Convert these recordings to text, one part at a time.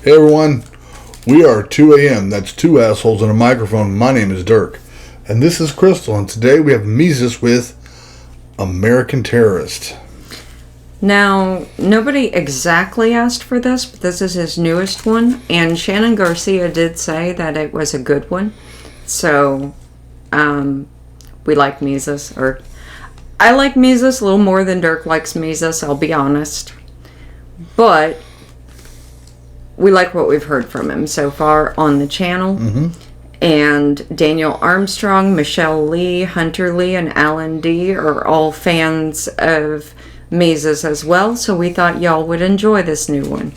Hey everyone, we are 2 a.m. That's two assholes and a microphone. My name is Dirk. And this is Crystal. And today we have Mesus with American Terrorist. Now, nobody exactly asked for this, but this is his newest one. And Shannon Garcia did say that it was a good one. So, we like Mesus. Or, I like Mesus a little more than Dirk likes Mesus, I'll be honest. But we like what we've heard from him so far on the channel. Mm-hmm. And Daniel Armstrong, Michelle Lee, Hunter Lee, and Alan D. are all fans of Mesus as well. So we thought y'all would enjoy this new one.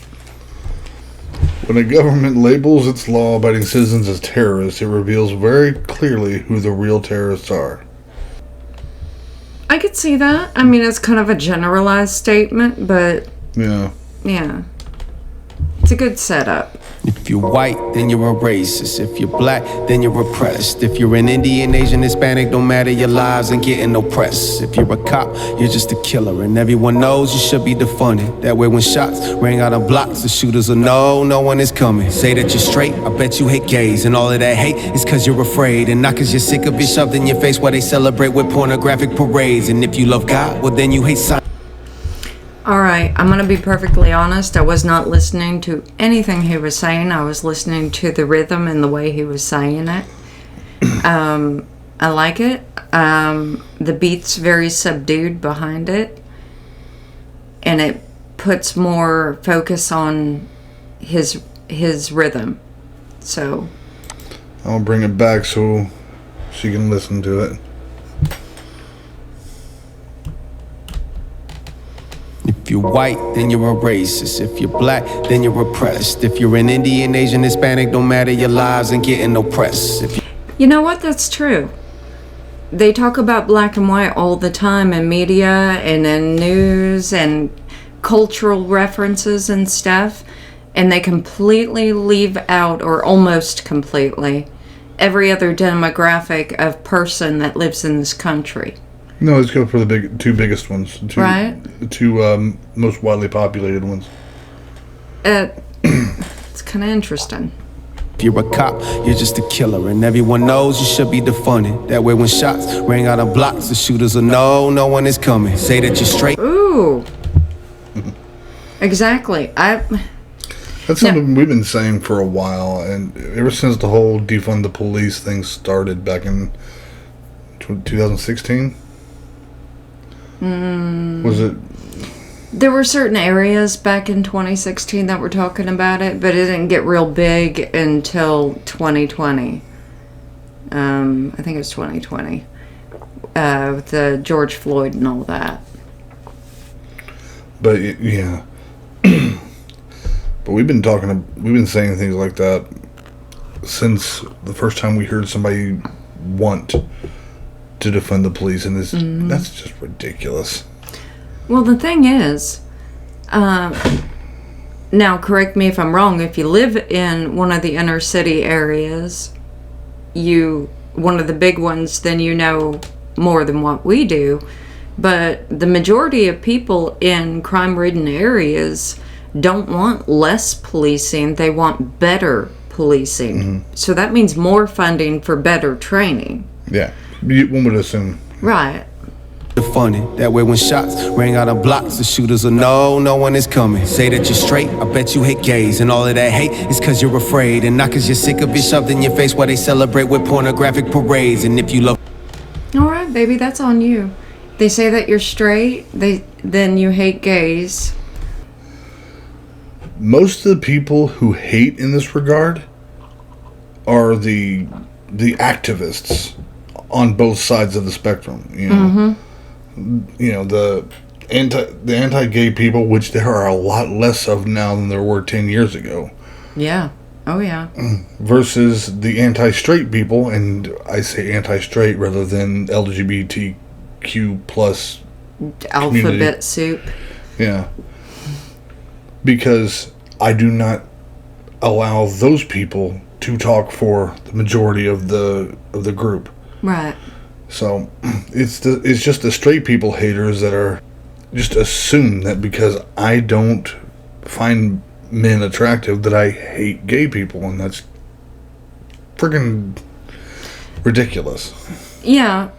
When a government labels its law-abiding citizens as terrorists, it reveals very clearly who the real terrorists are. I could see that. I mean, it's kind of a generalized statement, but Yeah. It's a good setup. If you're white, then you're a racist. If you're black, then you're oppressed. If you're an Indian, Asian, Hispanic, don't matter, your lives ain't getting no press. If you're a cop, you're just a killer. And everyone knows you should be defunded. That way when shots ring out of blocks, the shooters will know no one is coming. Say that you're straight, I bet you hate gays. And all of that hate is cause you're afraid. And not cause you're sick of it shoved in your face while they celebrate with pornographic parades. And if you love God, well then you hate science. Alright, I'm going to be perfectly honest. I was not listening to anything he was saying. I was listening to the rhythm and the way he was saying it. I like it. The beat's very subdued behind it. And it puts more focus on his rhythm. So I'll bring it back so she can listen to it. If you're white, then you're a racist. If you're black, then you're oppressed. If you're an Indian, Asian, Hispanic, don't matter, your lives ain't getting no press. You know what? That's true. They talk about black and white all the time in media and in news and cultural references and stuff. And they completely leave out, or almost completely, every other demographic of person that lives in this country. No, let's go for the two biggest ones. Right. The two most widely populated ones. It's kind of interesting. If you're a cop, you're just a killer. And everyone knows you should be defunded. That way when shots ring out of blocks, the shooters will know no one is coming. Say that you're straight. Ooh. Exactly. That's something we've been saying for a while, and ever since the whole defund the police thing started back in 2016. Was it? There were certain areas back in 2016 that were talking about it, but it didn't get real big until 2020. I think it was 2020. With the George Floyd and all that. But yeah. But we've been saying things like that since the first time we heard somebody want to defund the police, and that's just ridiculous. Well, the thing is, now correct me if I'm wrong, if you live in one of the inner city areas, one of the big ones, then you know more than what we do. But the majority of people in crime-ridden areas don't want less policing, they want better policing. Mm-hmm. So that means more funding for better training. Yeah. One would assume. Right. Funny. That way when shots ring out of blocks, the shooters will know no one is coming. Say that you're straight, I bet you hate gays. And all of that hate is cause you're afraid. And not cause you're sick of it shoved in your face while they celebrate with pornographic parades. And if you love... Alright, baby, that's on you. They say that you're straight, then you hate gays. Most of the people who hate in this regard are the activists on both sides of the spectrum, you know. You know, the anti-gay people, which there are a lot less of now than there were 10 years ago. Yeah. Oh yeah. Versus the anti-straight people, and I say anti-straight rather than LGBTQ plus alphabet community. soup. Yeah. Because I do not allow those people to talk for the majority of the group. Right. So it's just the straight people haters that are just assume that because I don't find men attractive that I hate gay people, and that's friggin' ridiculous. Yeah,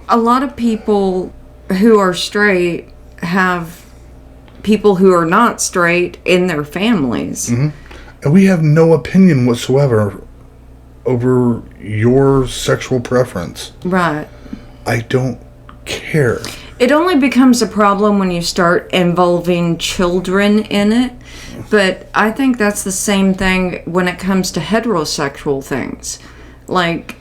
a lot of people who are straight have people who are not straight in their families. Mm-hmm. And we have no opinion whatsoever over your sexual preference. Right. I don't care. It only becomes a problem when you start involving children in it. But I think that's the same thing when it comes to heterosexual things. Like,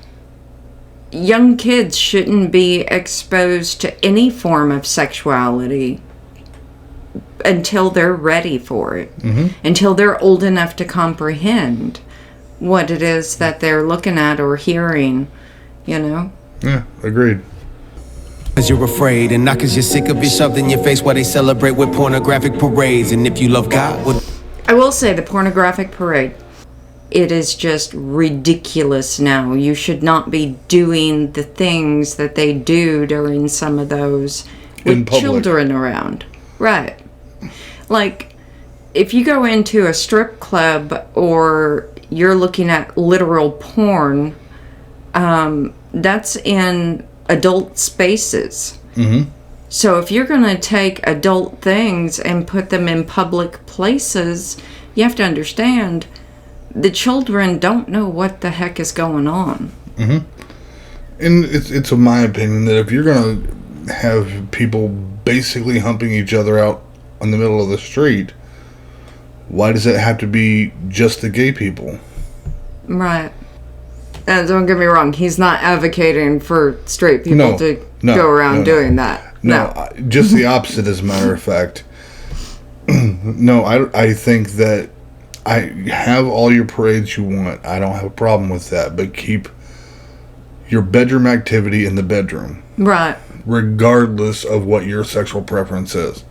young kids shouldn't be exposed to any form of sexuality until they're ready for it. Mm-hmm. Until they're old enough to comprehend what it is that they're looking at or hearing, you know? Yeah, agreed. Cause you're afraid, and not cause you're sick of it shoved in your face while they celebrate with pornographic parades. And if you love God, well, I will say the pornographic parade, it is just ridiculous now. You should not be doing the things that they do during some of those with children around. Right. Like, if you go into a strip club or you're looking at literal porn, that's in adult spaces. Mm-hmm. So if you're going to take adult things and put them in public places, you have to understand the children don't know what the heck is going on. Mm-hmm. And it's in my opinion that if you're going to have people basically humping each other out in the middle of the street, why does it have to be just the gay people? Right. And don't get me wrong, he's not advocating for straight people to go around doing that. No. Just the opposite, as a matter of fact. No, I think that I have all your parades you want. I don't have a problem with that. But keep your bedroom activity in the bedroom. Right. Regardless of what your sexual preference is.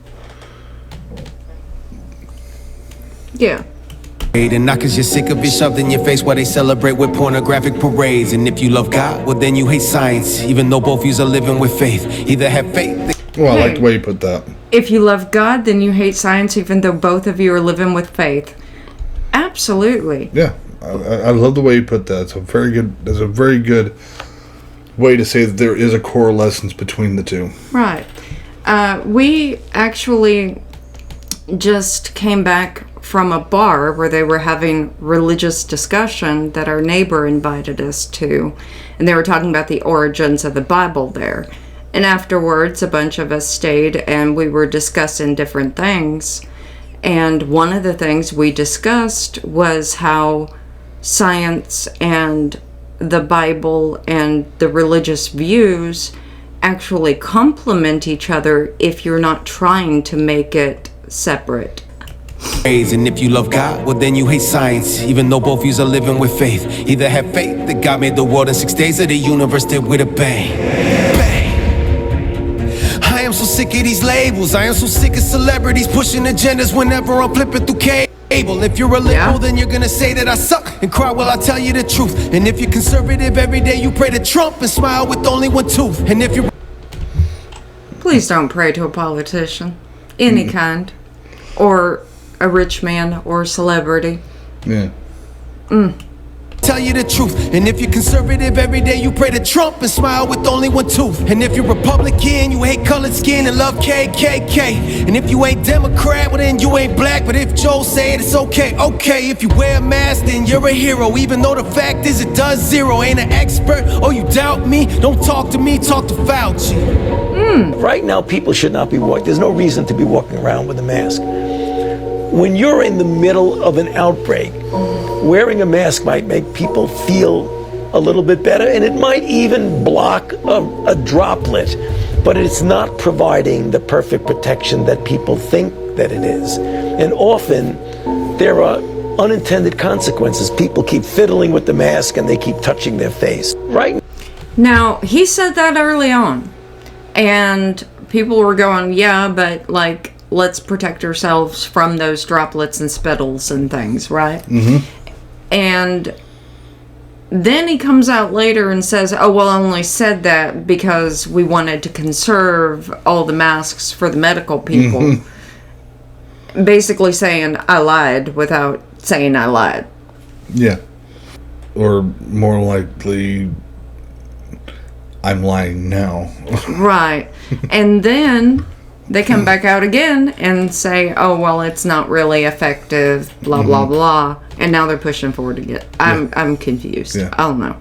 Yeah. and not cause you're sick of it shoved in your face while they celebrate with pornographic parades. And if you love God, well then you hate science, even though both yous are living with faith. Either have faith. Well, I like the way you put that. If you love God, then you hate science, even though both of you are living with faith. Absolutely. Yeah, I love the way you put that. It's a very good. There's a very good way to say that there is a correlation between the two. Right. We actually just came back from a bar where they were having religious discussion that our neighbor invited us to, and they were talking about the origins of the Bible there. And afterwards, a bunch of us stayed and we were discussing different things. And one of the things we discussed was how science and the Bible and the religious views actually complement each other if you're not trying to make it separate. And if you love God, well then you hate science, even though both yous are living with faith. Either have faith that God made the world in 6 days, or the universe did with a bang. Bang. I am so sick of these labels. I am so sick of celebrities pushing agendas whenever I'm flipping through cable. If you're a liberal, then you're gonna say that I suck and cry while I tell you the truth. And if you're conservative, every day you pray to Trump and smile with only one tooth. And if you're... Please don't pray to a politician, any kind, or a rich man or celebrity. Yeah. Tell you the truth. And if you're conservative, every day you pray to Trump and smile with only one tooth. And if you're Republican, you hate colored skin and love KKK. And if you ain't Democrat, well then you ain't black. But if Joe said it's okay, okay. If you wear a mask, then you're a hero, even though the fact is it does zero. Ain't an expert, oh you doubt me? Don't talk to me, talk to Fauci. Right now, people should not be walking. There's no reason to be walking around with a mask. When you're in the middle of an outbreak, wearing a mask might make people feel a little bit better, and it might even block a droplet, but it's not providing the perfect protection that people think that it is. And often, there are unintended consequences. People keep fiddling with the mask and they keep touching their face. Right? Now, he said that early on, and people were going, yeah, but like, let's protect ourselves from those droplets and spittles and things, right? Mm-hmm. And then he comes out later and says, oh, well, I only said that because we wanted to conserve all the masks for the medical people. Mm-hmm. basically saying I lied without saying I lied. Yeah. Or more likely, I'm lying now. Right. And then they come back out again and say, oh, well, it's not really effective, blah, blah, blah. And now they're pushing forward again. I'm confused. Yeah. I don't know.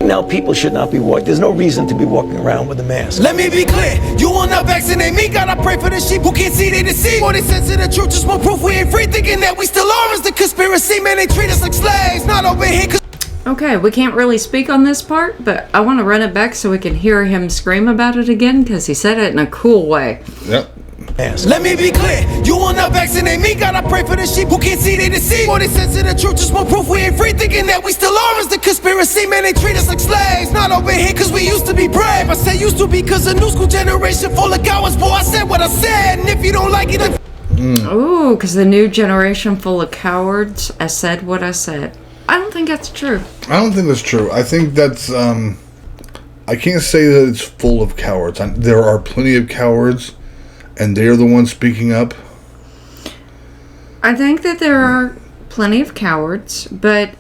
Now people should not be walking. There's no reason to be walking around with a mask. Let me be clear, you will not vaccinate me. Gotta pray for the sheep who can't see, they deceive. More they sense of the truth, just more proof we ain't free. Thinking that we still are is the conspiracy. Man, they treat us like slaves, not over here. Okay, we can't really speak on this part, but I want to run it back so we can hear him scream about it again, because he said it in a cool way. Yep. Mask. Let me be clear, you will not vaccinate me. Gotta pray for the sheep who can't see, they deceive. More they sense of the truth, just more proof we ain't free. Thinking that we still are is the conspiracy. Man, they treat us like slaves, not over here cause we used to be brave. I say used to be cause a new school generation full of cowards. Boy, I said what I said, and if you don't like it, then Ooh, because the new generation full of cowards, I said what I said. I don't think that's true. I don't think that's true. I think that's, I can't say that it's full of cowards. There are plenty of cowards, and they're the ones speaking up. I think that there are plenty of cowards, but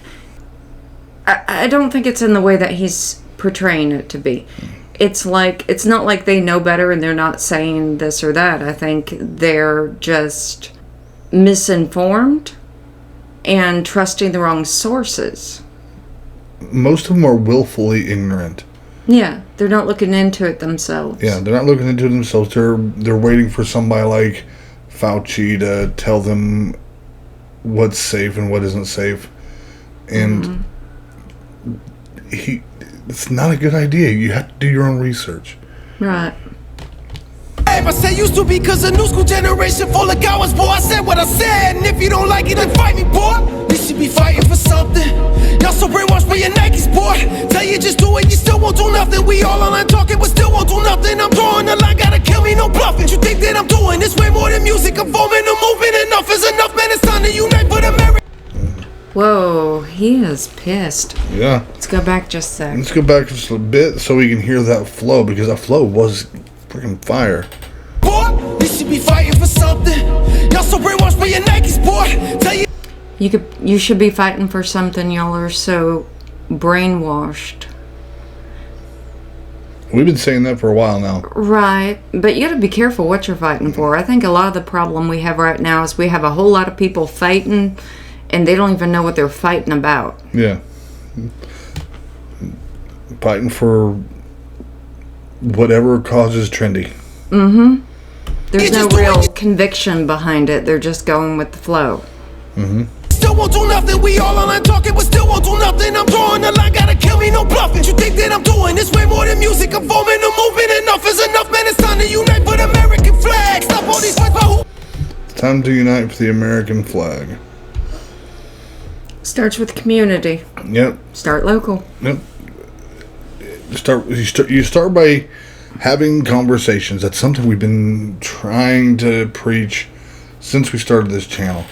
I don't think it's in the way that he's portraying it to be. It's not like they know better and they're not saying this or that. I think they're just misinformed and trusting the wrong sources. Most of them are willfully ignorant. Yeah, they're not looking into it themselves. Yeah, they're not looking into it themselves. They're waiting for somebody like Fauci to tell them what's safe and what isn't safe. And it's not a good idea. You have to do your own research. Right. I say used to be cause a new school generation full of cowards. Boy, I said what I said, and if you don't like it, then fight me, boy. You should be fighting for something. Y'all so brainwashed by your Nikes, boy. Tell you just do it, you still won't do nothing. We all online talking, but still won't do nothing. I'm drawing the line, gotta kill me, no bluffing. You think that I'm doing this way more than music? I'm forming a movement, enough is enough, man. It's time to unite for America. Whoa, he is pissed. Yeah. Let's go back just a sec. Let's go back just a bit so we can hear that flow, because that flow was freaking fire. Boy, you should be fighting for something. Y'all so brainwashed by your Nikes, boy. Tell you. You should be fighting for something. Y'all are so brainwashed. We've been saying that for a while now. Right, but you gotta be careful what you're fighting for. I think a lot of the problem we have right now is we have a whole lot of people fighting, and they don't even know what they're fighting about. Yeah. Fighting for whatever causes trendy. Mm-hmm. There's no real conviction behind it. They're just going with the flow. Mm-hmm. Still won't do nothing. We all online talking, but still won't do nothing. I'm drawing the line, gotta kill me, no bluffing. You think that I'm doing this way more than music? I'm forming a movement. Enough is enough, man. It's time to unite for the American flag. Stop all these fights by who? It's time to unite for the American flag. Starts with community. Yep. Start local. Yep. You start by having conversations. That's something we've been trying to preach since we started this channel.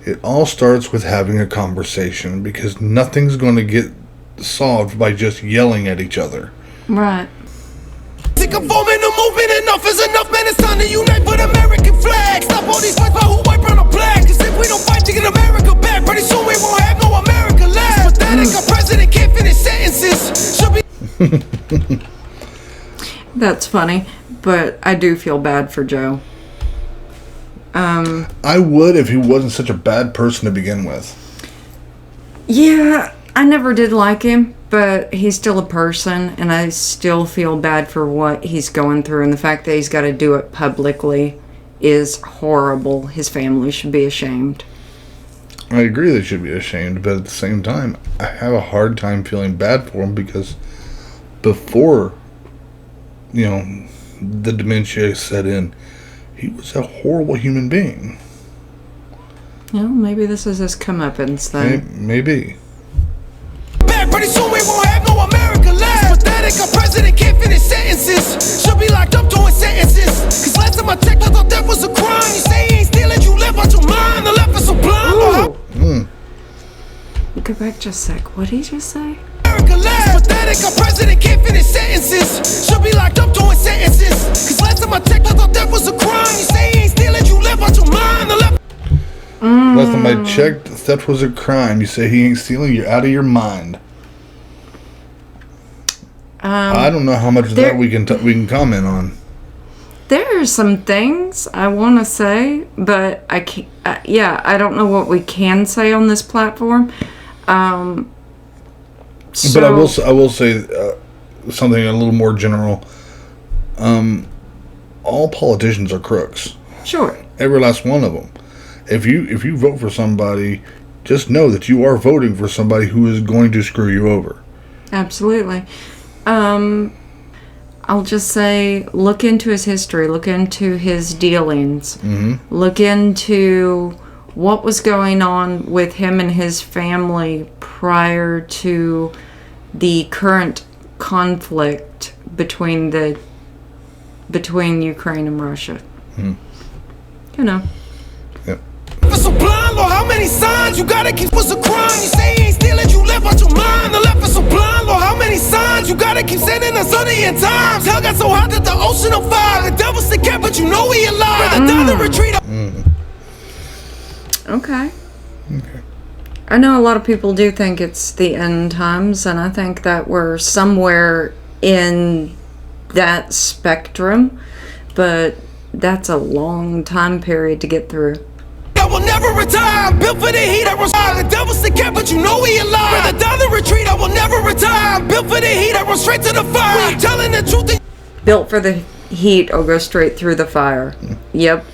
It all starts with having a conversation, because nothing's going to get solved by just yelling at each other. Right. I'm forming a movement. Enough is enough, man. It's time to unite for the American flag. Stop all these fights by who, white, brown, or black. Cause if we don't fight to get America back, pretty soon we won't have no America left. Pathetic, our president can't finish sentences. Should be. That's funny, but I do feel bad for Joe. I would if he wasn't such a bad person to begin with. Yeah, I never did like him, but he's still a person, and I still feel bad for what he's going through, and the fact that he's got to do it publicly is horrible. His family should be ashamed. I agree they should be ashamed, but at the same time, I have a hard time feeling bad for him, because before, the dementia set in, he was a horrible human being. Well, maybe this is his comeuppance then. Maybe. Back pretty soon we won't have no America left. Pathetic, our president can't finish sentences. Should be locked up doing sentences. Cause last time I checked, I thought that was a crime. You say he ain't stealing, you live out your mind. The left is so blind. Go back just a sec. What did he just say? America last. It's pathetic, our president can't finish sentences. Should be locked up doing sentences. Cause last time I checked, I thought that was a crime. You say he ain't stealing, you left out your mind. Last time I checked, theft was a crime. You say he ain't stealing, you're out of your mind. I don't know how much of that we can comment on. There are some things I want to say, but I can't. I don't know what we can say on this platform. But I will say something a little more general. All politicians are crooks. Sure. Every last one of them. If you vote for somebody, just know that you are voting for somebody who is going to screw you over. Absolutely. I'll just say, look into his history, look into his dealings, look into what was going on with him and his family prior to the current conflict between Ukraine and Russia. You know. Yep. So blind, Lord, how many signs you gotta keep was a crime? You say he ain't stealing, you left out your mind. The left is so blind, Lord, how many signs you gotta keep sending us on the end times? Hell got so hot that the ocean on fire. The devil's still cat, but you know he alive. Rather die than retreat. Okay. I know a lot of people do think it's the end times, and I think that we're somewhere in that spectrum, but that's a long time period to get through. I will never retire. I'm built for the heat. I was the devil's the cat, but you know he alive. Rather die than retreat. I will never retire. I'm built for the heat. I run straight to the fire. I'm telling the truth. Built for the heat or go straight through the fire. Yep.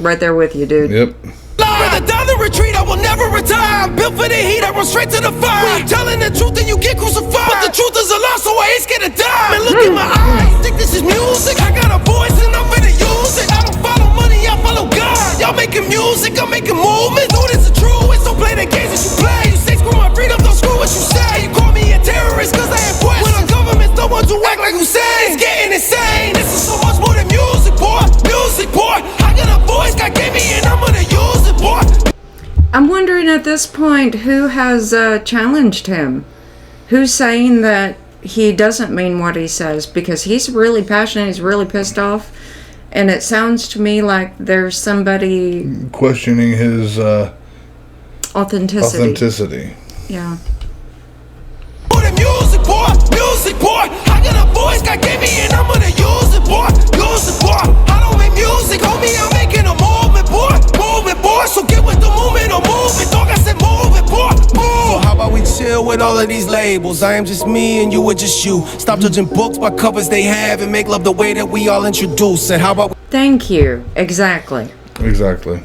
Right there with you, dude. Yep. Rather die than retreat. I will never retire. I'm built for the heat. I run straight to the fire. I'm telling the truth and you get crucified. But the truth is a lie, so I ain't scared to die. Man, look in my eyes. Think this is music? I got a voice and I'm finna use it. I don't follow money, I follow God. Y'all making music, I'm making movement. Do this is true. It's don't play the games that you play. You say screw my freedom, don't screw what you say. You call me a terrorist cause I have questions. When our government's the ones who act like Hussein. It's getting insane. This is so much more than music, boy. Music, boy. I got a voice God gave me and I'm gonna use it, boy. I'm wondering at this point who has challenged him. Who's saying that he doesn't mean what he says, because he's really passionate, he's really pissed off, and it sounds to me like there's somebody Questioning his authenticity. Yeah. Music, boy. Music, boy. I got a voice God gave me and I'm gonna use it, boy. Use it, boy. I don't make music, homie, I'm making a movement, boy. Movement, boy. So get with the movement or movement, dog. I said move it, boy. Move. So how about we chill with all of these labels? I am just me and you are just you. Stop judging books by covers they have and make love the way that we all introduce. And how about Thank you. Exactly. Exactly.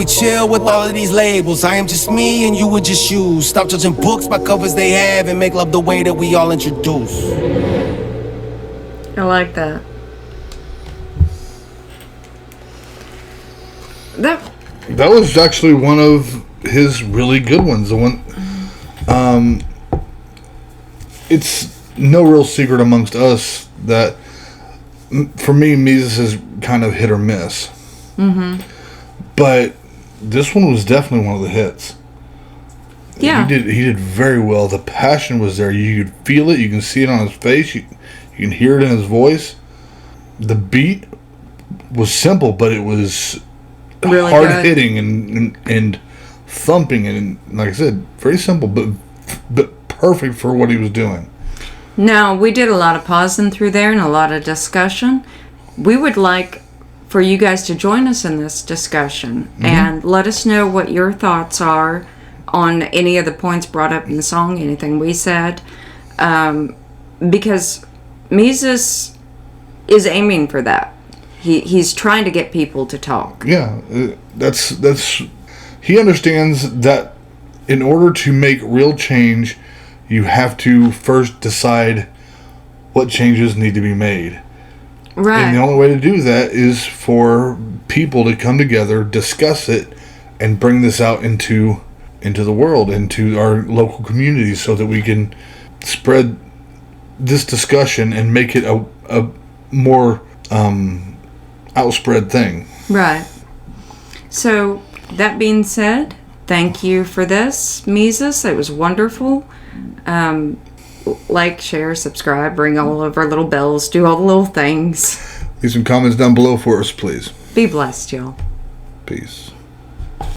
we chill with all of these labels? I am just me and you are just you. Stop judging books by covers they have and make love the way that we all introduce. I like that. That was actually one of his really good ones. The one, it's no real secret amongst us that, for me, Mesus is kind of hit or miss. But this one was definitely one of the hits. Yeah. He did very well. The passion was there. You could feel it. You can see it on his face. You can hear it in his voice. The beat was simple, but it was Really hard good. hitting and thumping, and like I said, very simple, but perfect for what he was doing. Now, we did a lot of pausing through there and a lot of discussion. We would like for you guys to join us in this discussion and let us know what your thoughts are on any of the points brought up in the song, anything we said. Because Mesus is aiming for that. He's trying to get people to talk. Yeah, that's he understands that in order to make real change, you have to first decide what changes need to be made. Right. And the only way to do that is for people to come together, discuss it, and bring this out into the world, into our local communities, so that we can spread this discussion and make it a more outspread thing. Right. So, that being said, thank you for this, Mesus. It was wonderful. Like, share, subscribe, ring all of our little bells, do all the little things. Leave some comments down below for us, please. Be blessed, y'all. Peace.